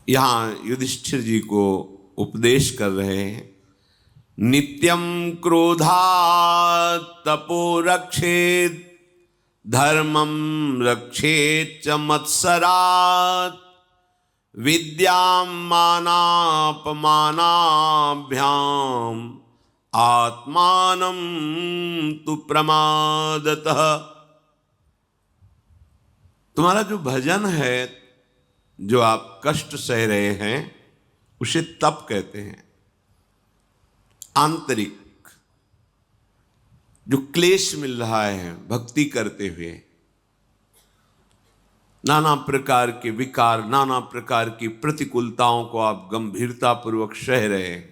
यहाँ युधिष्ठिर जी को उपदेश कर रहे हैं। नित्यम क्रोधात् तपो रक्षेत्, धर्मम रक्षेत् च मत्सरात्, विद्यां मानापमानाभ्याम आत्मानं तु प्रमादतः। तुम्हारा जो भजन है, जो आप कष्ट सह रहे हैं, उसे तप कहते हैं। आंतरिक जो क्लेश मिल रहा है भक्ति करते हुए, नाना प्रकार के विकार, नाना प्रकार की प्रतिकूलताओं को आप गंभीरता पूर्वक सह रहे हैं,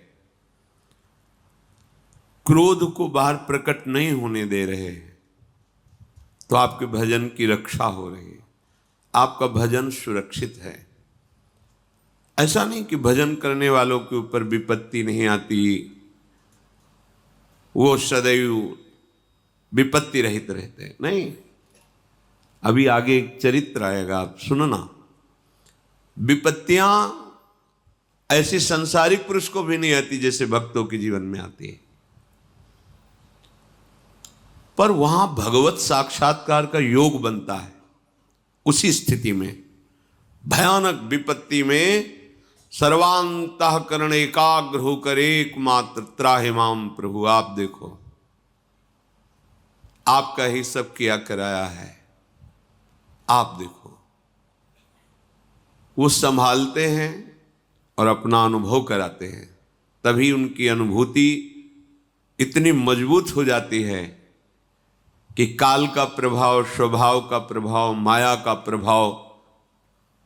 क्रोध को बाहर प्रकट नहीं होने दे रहे, तो आपके भजन की रक्षा हो रही है, आपका भजन सुरक्षित है। ऐसा नहीं कि भजन करने वालों के ऊपर विपत्ति नहीं आती, वो सदैव विपत्ति रहित रहते, नहीं। अभी आगे एक चरित्र आएगा, आप सुनना। विपत्तियां ऐसे सांसारिक पुरुष को भी नहीं आती जैसे भक्तों के जीवन में आती है, पर वहां भगवत साक्षात्कार का योग बनता है। उसी स्थिति में, भयानक विपत्ति में सर्वांतःकरण एकाग्र होकर एकमात्र त्राहि माम प्रभु, आप देखो, आपका ही सब किया कराया है, आप देखो। वो संभालते हैं और अपना अनुभव कराते हैं, तभी उनकी अनुभूति इतनी मजबूत हो जाती है कि काल का प्रभाव, स्वभाव का प्रभाव, माया का प्रभाव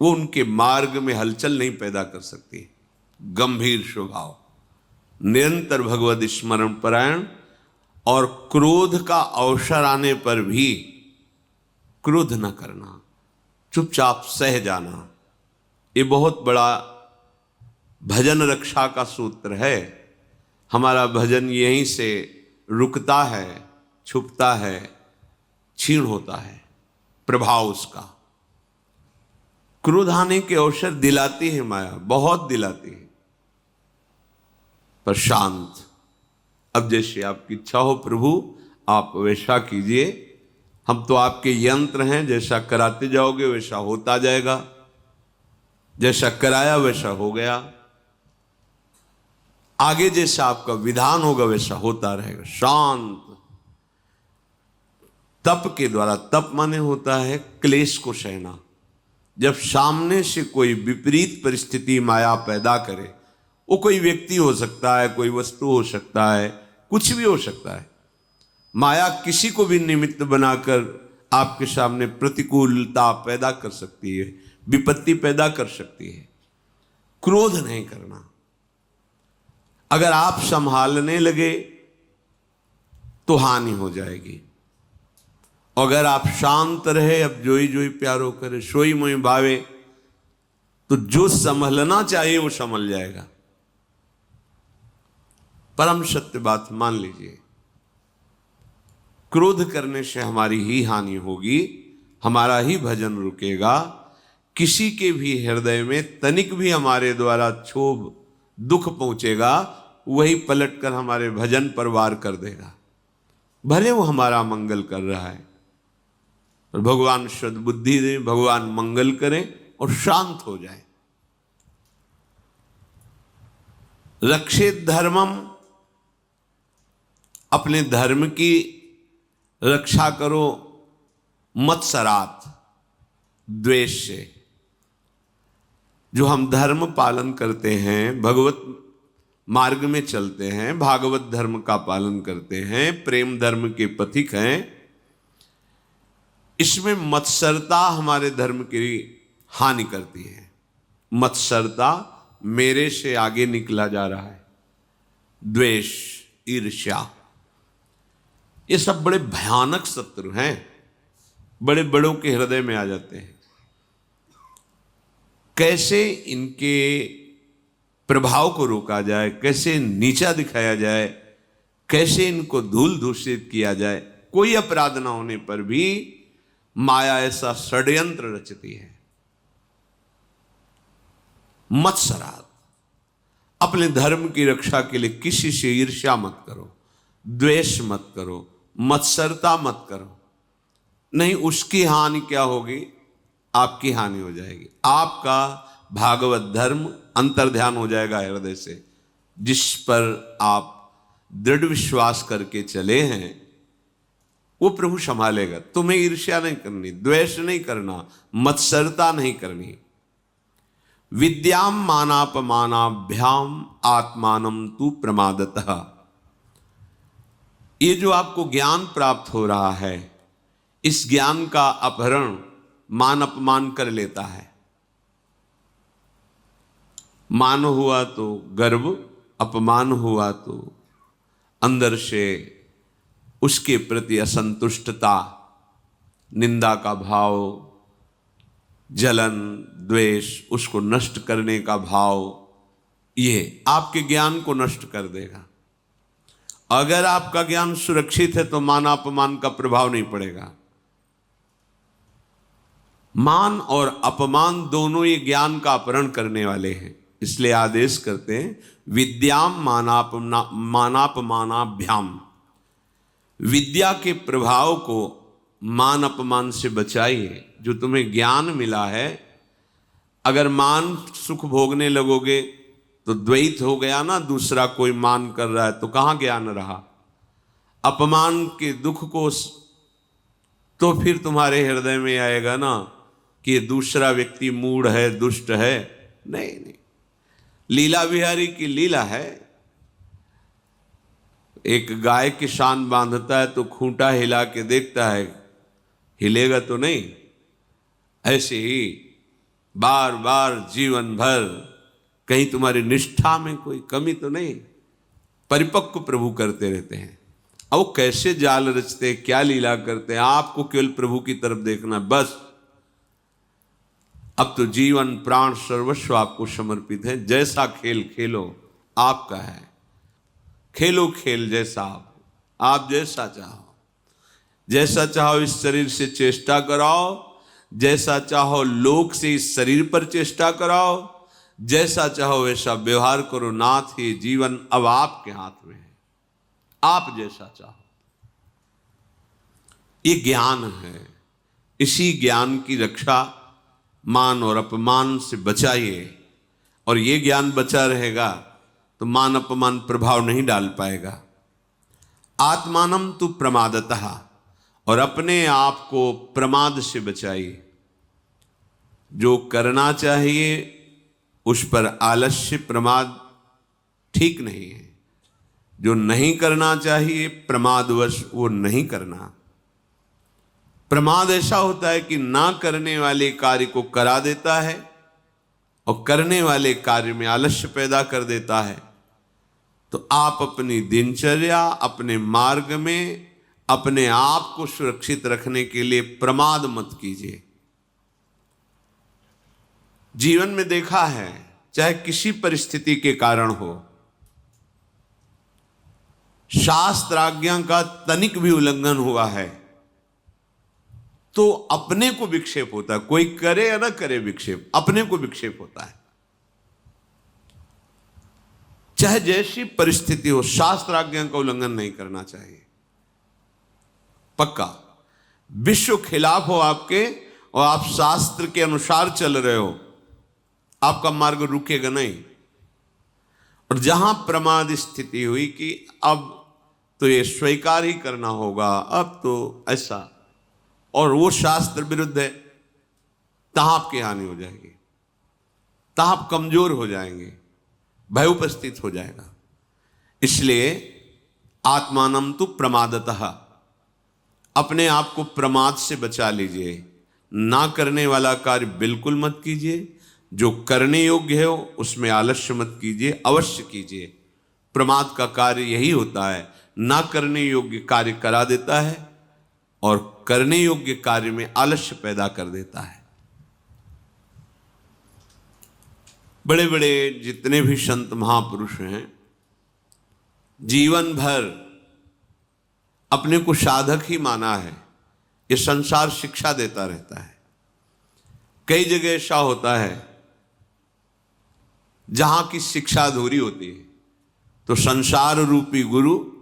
वो उनके मार्ग में हलचल नहीं पैदा कर सकती। गंभीर स्वभाव, निरंतर भगवत स्मरण परायण, और क्रोध का अवसर आने पर भी क्रोध न करना, चुपचाप सह जाना, ये बहुत बड़ा भजन रक्षा का सूत्र है। हमारा भजन यहीं से रुकता है, छुपता है, क्षीण होता है प्रभाव उसका। क्रोध आने के अवसर दिलाती है माया, बहुत दिलाती है, पर शांत। अब जैसे आपकी इच्छा हो प्रभु, आप वैसा कीजिए, हम तो आपके यंत्र हैं, जैसा कराते जाओगे वैसा होता जाएगा, जैसा कराया वैसा हो गया, आगे जैसा आपका विधान होगा वैसा होता रहेगा। शांत तप के द्वारा, तप माने होता है क्लेश को सहना। जब सामने से कोई विपरीत परिस्थिति माया पैदा करे, वो कोई व्यक्ति हो सकता है, कोई वस्तु हो सकता है, कुछ भी हो सकता है, माया किसी को भी निमित्त बनाकर आपके सामने प्रतिकूलता पैदा कर सकती है, विपत्ति पैदा कर सकती है। क्रोध नहीं करना। अगर आप संभालने लगे तो हानि हो जाएगी। अगर आप शांत रहे, अब जोई जोई प्यारो करे, सोई मोई भावे, तो जो संभलना चाहिए वो संभल जाएगा। परम सत्य बात मान लीजिए, क्रोध करने से हमारी ही हानि होगी, हमारा ही भजन रुकेगा। किसी के भी हृदय में तनिक भी हमारे द्वारा क्षोभ, दुख पहुंचेगा, वही पलटकर हमारे भजन पर वार कर देगा, भले वो हमारा मंगल कर रहा है। और भगवान सद्बुद्धि दे, भगवान मंगल करें और शांत हो जाए। रक्षित धर्मम, अपने धर्म की रक्षा करो, मत्सरात, द्वेष से। जो हम धर्म पालन करते हैं, भगवत मार्ग में चलते हैं, भागवत धर्म का पालन करते हैं, प्रेम धर्म के पथिक हैं, इसमें मत्सरता हमारे धर्म की हानि करती है। मत्सरता, मेरे से आगे निकला जा रहा है, द्वेष, ईर्ष्या, ये सब बड़े भयानक शत्रु हैं, बड़े बड़ों के हृदय में आ जाते हैं। कैसे इनके प्रभाव को रोका जाए, कैसे नीचा दिखाया जाए, कैसे इनको धूल दूषित किया जाए, कोई अपराध ना होने पर भी माया ऐसा षड्यंत्र रचती है। मत्सरात्, अपने धर्म की रक्षा के लिए किसी से ईर्ष्या मत करो, द्वेष मत करो, मत्सरता मत करो। नहीं, उसकी हानि क्या होगी? आपकी हानि हो जाएगी। आपका भागवत धर्म अंतर्ध्यान हो जाएगा हृदय से, जिस पर आप दृढ़ विश्वास करके चले हैं वो प्रभु संभालेगा। तुम्हें ईर्ष्या नहीं करनी, द्वेष नहीं करना, मत्सरता नहीं करनी। विद्याम मानापमानाभ्याम आत्मानं तु प्रमादतः। ये जो आपको ज्ञान प्राप्त हो रहा है, इस ज्ञान का अपहरण मान अपमान कर लेता है। मान हुआ तो गर्व, अपमान हुआ तो अंदर से उसके प्रति असंतुष्टता, निंदा का भाव, जलन, द्वेष, उसको नष्ट करने का भाव, ये आपके ज्ञान को नष्ट कर देगा। अगर आपका ज्ञान सुरक्षित है तो मान अपमान का प्रभाव नहीं पड़ेगा। मान और अपमान दोनों ये ज्ञान का अपहरण करने वाले हैं। इसलिए आदेश करते हैं विद्याम मानापमानाभ्याम। विद्या के प्रभाव को मान अपमान से बचाइए। जो तुम्हें ज्ञान मिला है, अगर मान सुख भोगने लगोगे तो द्वैत हो गया ना, दूसरा कोई मान कर रहा है तो कहाँ ज्ञान रहा। अपमान के दुख को तो फिर तुम्हारे हृदय में आएगा ना कि दूसरा व्यक्ति मूढ़ है, दुष्ट है। नहीं नहीं, लीला बिहारी की लीला है। एक गाय की शान बांधता है तो खूंटा हिला के देखता है, हिलेगा तो नहीं। ऐसे ही बार बार जीवन भर कहीं तुम्हारी निष्ठा में कोई कमी तो नहीं, परिपक्व प्रभु करते रहते हैं। अब वो कैसे जाल रचते, क्या लीला करते हैं, आपको केवल प्रभु की तरफ देखना बस। अब तो जीवन प्राण सर्वस्व आपको समर्पित है। जैसा खेल खेलो, आपका है। खेलो खेल जैसा आप जैसा चाहो, जैसा चाहो इस शरीर से चेष्टा कराओ, जैसा चाहो लोक से इस शरीर पर चेष्टा कराओ, जैसा चाहो वैसा व्यवहार करो। नाथ, ये जीवन अब आपके हाथ में है, आप जैसा चाहो। ये ज्ञान है, इसी ज्ञान की रक्षा मान और अपमान से बचाइए। और ये ज्ञान बचा रहेगा तो मान अपमान प्रभाव नहीं डाल पाएगा। आत्मानं तु प्रमादतः, और अपने आप को प्रमाद से बचाइए। जो करना चाहिए उस पर आलस्य, प्रमाद ठीक नहीं है। जो नहीं करना चाहिए प्रमादवश वो नहीं करना। प्रमाद ऐसा होता है कि ना करने वाले कार्य को करा देता है और करने वाले कार्य में आलस्य पैदा कर देता है। तो आप अपनी दिनचर्या, अपने मार्ग में अपने आप को सुरक्षित रखने के लिए प्रमाद मत कीजिए। जीवन में देखा है, चाहे किसी परिस्थिति के कारण हो, शास्त्र आज्ञा का तनिक भी उल्लंघन हुआ है तो अपने को विक्षेप होता है। कोई करे या ना करे विक्षेप, अपने को विक्षेप होता है। चाहे जैसी परिस्थिति हो, शास्त्र आज्ञा का उल्लंघन नहीं करना चाहिए। पक्का विश्व खिलाफ हो आपके और आप शास्त्र के अनुसार चल रहे हो, आपका मार्ग रुकेगा नहीं। और जहां प्रमाद स्थिति हुई कि अब तो ये स्वीकार ही करना होगा, अब तो ऐसा, और वो शास्त्र विरुद्ध है, तहां आपकी हानि हो जाएगी, तहां आप कमजोर हो जाएंगे, भय उपस्थित हो जाएगा। इसलिए आत्मानं तु प्रमादतः, अपने आप को प्रमाद से बचा लीजिए। ना करने वाला कार्य बिल्कुल मत कीजिए, जो करने योग्य हो उसमें आलस्य मत कीजिए, अवश्य कीजिए। प्रमाद का कार्य यही होता है, ना करने योग्य कार्य करा देता है और करने योग्य कार्य में आलस्य पैदा कर देता है। बड़े बड़े जितने भी संत महापुरुष हैं, जीवन भर अपने को साधक ही माना है। ये संसार शिक्षा देता रहता है। कई जगह ऐसा होता है जहां की शिक्षा अधूरी होती है। तो संसार रूपी गुरु